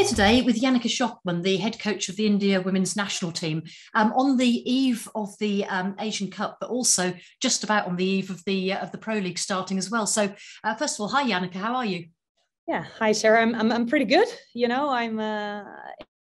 Here today with Yannicka Schockman, the head coach of the India women's national team, on the eve of the Asian Cup, but also just about on the eve of the Pro League starting as well. So, first of all, hi Yannicka, how are you? Yeah, hi Sarah. I'm pretty good. I'm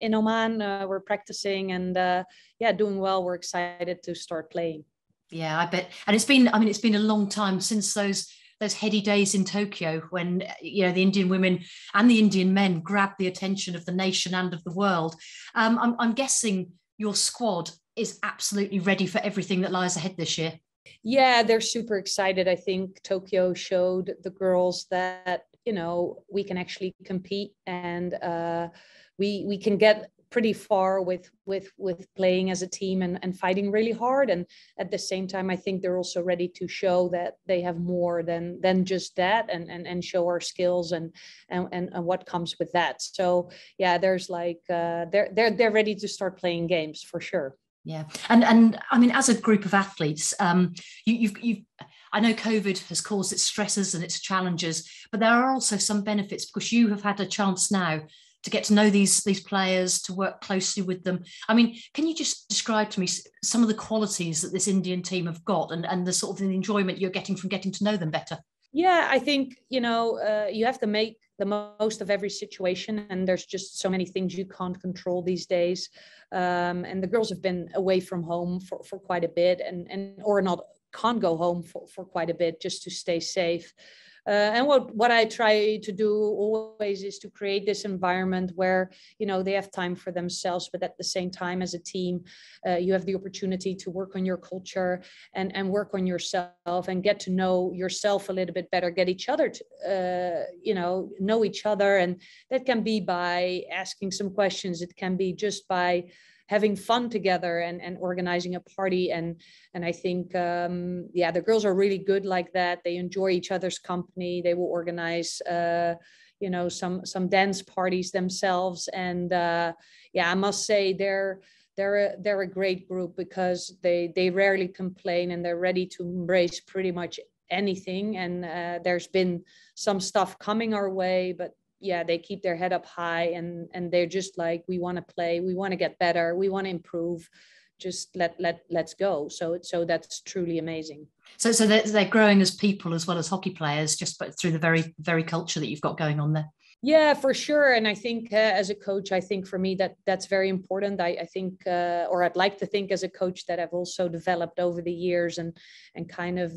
in Oman. We're practicing and yeah, doing well. We're excited to start playing. Yeah, I bet. And it's been a long time since those heady days in Tokyo when the Indian women and the Indian men grabbed the attention of the nation and of the world. I'm guessing your squad is absolutely ready for everything that lies ahead this year. Yeah, they're super excited. I think Tokyo showed the girls that we can actually compete and we can get pretty far with playing as a team and fighting really hard. And at the same time, I think they're also ready to show that they have more than just that and show our skills and what comes with that. So yeah, there's like they're ready to start playing games for sure. Yeah, and I mean, as a group of athletes, you've I know COVID has caused its stresses and its challenges, but there are also some benefits because you have had a chance now to get to know these players, to work closely with them. I mean, can you just describe to me some of the qualities that this Indian team have got and the sort of the enjoyment you're getting from getting to know them better? Yeah, I think, you have to make the most of every situation. And there's just so many things you can't control these days. And the girls have been away from home for quite a bit and or not can't go home for quite a bit just to stay safe. And what I try to do always is to create this environment where, they have time for themselves, but at the same time, as a team, you have the opportunity to work on your culture and work on yourself and get to know yourself a little bit better, get each other to, know each other. And that can be by asking some questions. It can be just by having fun together and organizing a party. And I think, the girls are really good like that. They enjoy each other's company. They will organize, some dance parties themselves. And I must say they're a great group because they rarely complain and they're ready to embrace pretty much anything. And there's been some stuff coming our way, but yeah, they keep their head up high and they're just like, we want to play, we want to get better, we want to improve, just let's go. So that's truly amazing. So they're growing as people as well as hockey players, just through the very culture that you've got going on there. Yeah, for sure. And I think as a coach, I think for me that's very important. I think, or I'd like to think as a coach that I've also developed over the years and kind of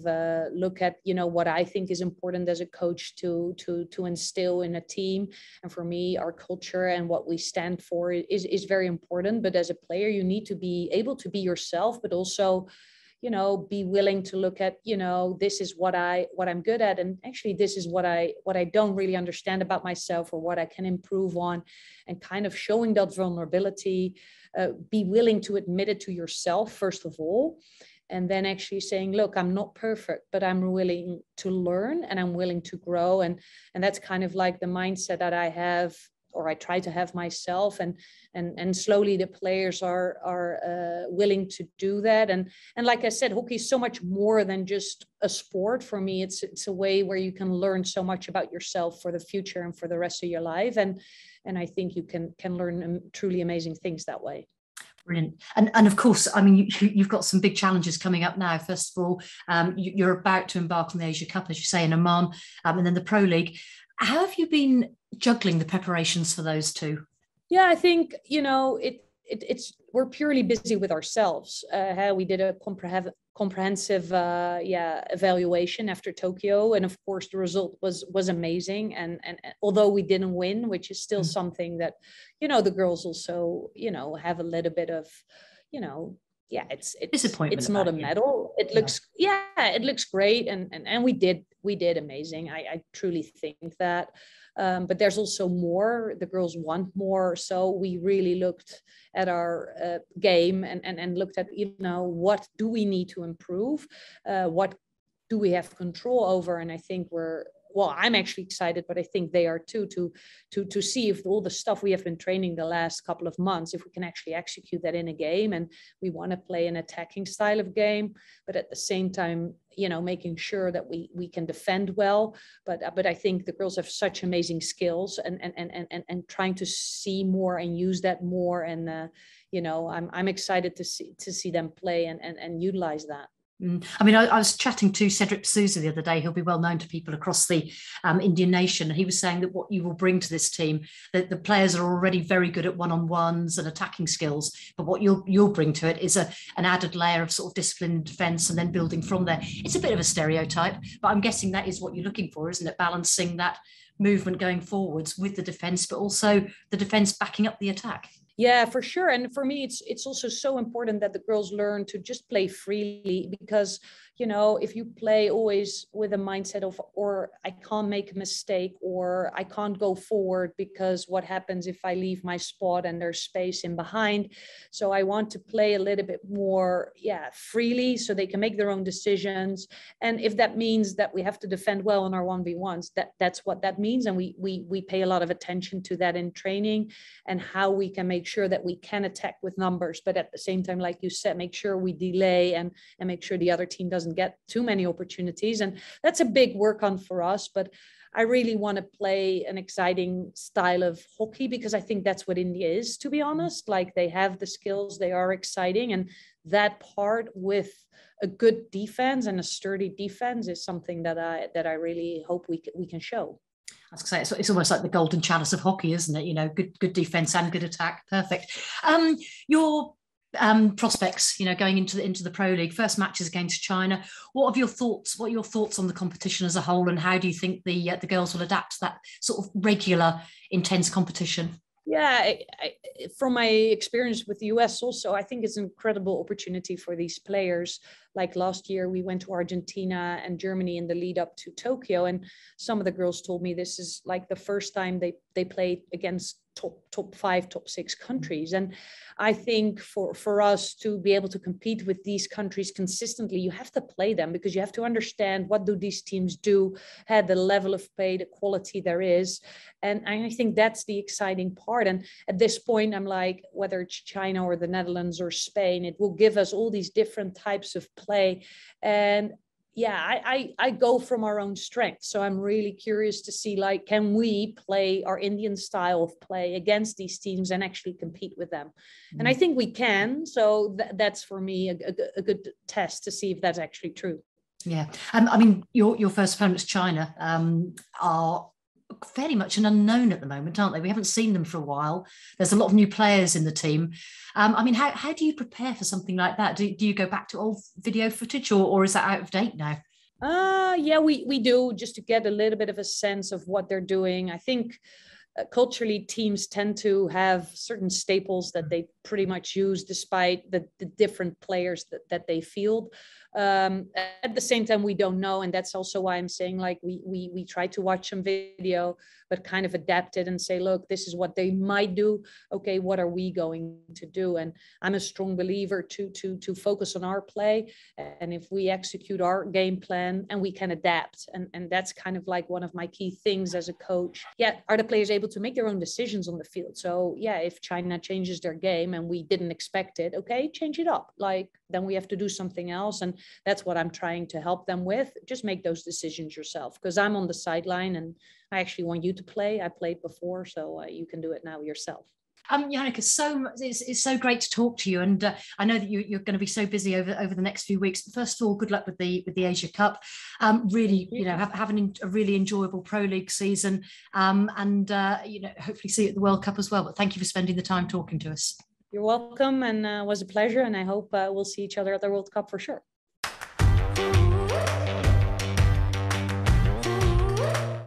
look at, what I think is important as a coach to instill in a team. And for me, our culture and what we stand for is very important. But as a player, you need to be able to be yourself, but also be willing to look at, this is what I'm good at. And actually, this is what I don't really understand about myself or what I can improve on, and kind of showing that vulnerability, be willing to admit it to yourself, first of all. And then actually saying, look, I'm not perfect, but I'm willing to learn and I'm willing to grow. And that's kind of like the mindset that I have, or I try to have myself, and slowly the players are willing to do that. And like I said, hockey is so much more than just a sport. For me, it's a way where you can learn so much about yourself for the future and for the rest of your life. And I think you can learn truly amazing things that way. Brilliant. And of course, I mean, you've got some big challenges coming up now. First of all, you're about to embark on the Asia Cup, as you say, in Oman, and then the Pro League. How have you been juggling the preparations for those two? Yeah, I think, we're purely busy with ourselves. We did a comprehensive evaluation after Tokyo. And of course, the result was amazing. And although we didn't win, which is still something that, the girls also, have a little bit of, it's disappointment. It's not a medal. It looks great. And we did amazing. I truly think that. But there's also more. The girls want more. So we really looked at our game and looked at, what do we need to improve? What do we have control over? And I think we're well, I'm actually excited, but I think they are too, to see if all the stuff we have been training the last couple of months, if we can actually execute that in a game. And we want to play an attacking style of game, but at the same time, making sure that we can defend well. But I think the girls have such amazing skills, and trying to see more and use that more. And I'm excited to see them play and utilize that. I mean, I was chatting to Cedric Souza the other day. He'll be well known to people across the Indian nation. And he was saying that what you will bring to this team, that the players are already very good at one-on-ones and attacking skills. But what you'll bring to it is an added layer of sort of discipline and defence, and then building from there. It's a bit of a stereotype, but I'm guessing that is what you're looking for, isn't it? Balancing that movement going forwards with the defence, but also the defence backing up the attack. Yeah, for sure. And for me, it's also so important that the girls learn to just play freely, because, if you play always with a mindset of, or I can't make a mistake, or I can't go forward because what happens if I leave my spot and there's space in behind. So I want to play a little bit more, freely, so they can make their own decisions. And if that means that we have to defend well in our 1v1s, that's what that means. And we pay a lot of attention to that in training, and how we can make sure that we can attack with numbers, but at the same time, like you said, make sure we delay and make sure the other team doesn't get too many opportunities. And that's a big work on for us. But I really want to play an exciting style of hockey, because I think that's what India is, to be honest. Like, they have the skills, they are exciting, and that part with a good defense and a sturdy defense is something that I really hope we can show. I was going to say, it's almost like the golden chalice of hockey, isn't it? Good defense and good attack. Perfect. Your prospects, going into the Pro League, first matches against China. What are your thoughts on the competition as a whole, and how do you think the girls will adapt to that sort of regular, intense competition? Yeah, from my experience with the US also, I think it's an incredible opportunity for these players. Like last year, we went to Argentina and Germany in the lead up to Tokyo. And some of the girls told me this is like the first time they played against top 5, top 6 countries. And I think for us to be able to compete with these countries consistently, you have to play them, because you have to understand what do these teams do, had the level of play, the quality there is. And I think that's the exciting part. And at this point, I'm like, whether it's China or the Netherlands or Spain, it will give us all these different types of play. And I go from our own strength. So I'm really curious to see, like, can we play our Indian style of play against these teams and actually compete with them? And I think we can. So that's for me a good test to see if that's actually true. Yeah. I mean, your first opponents, China, are fairly much an unknown at the moment, aren't they? We haven't seen them for a while. There's a lot of new players in the team. I mean, how do you prepare for something like that? Do you go back to old video footage, or is that out of date now? Yeah, we do, just to get a little bit of a sense of what they're doing. I think culturally, teams tend to have certain staples that they pretty much use, despite the different players that they field. At the same time, we don't know, and that's also why I'm saying, like, we try to watch some video, but kind of adapt it and say, look, this is what they might do. Okay, what are we going to do? And I'm a strong believer to focus on our play, and if we execute our game plan, and we can adapt, and that's kind of like one of my key things as a coach. Yeah, are the players able to make their own decisions on the field? So yeah, if China changes their game and we didn't expect it, okay, change it up. Like, then we have to do something else. And that's what I'm trying to help them with. Just make those decisions yourself, because I'm on the sideline and I actually want you to play. I played before, so you can do it now yourself. Yannick, it's so great to talk to you, and I know that you're going to be so busy over the next few weeks. But first of all, good luck with the Asia Cup. Really, having a really enjoyable Pro League season, and hopefully see you at the World Cup as well. But thank you for spending the time talking to us. You're welcome, and it was a pleasure. And I hope we'll see each other at the World Cup for sure.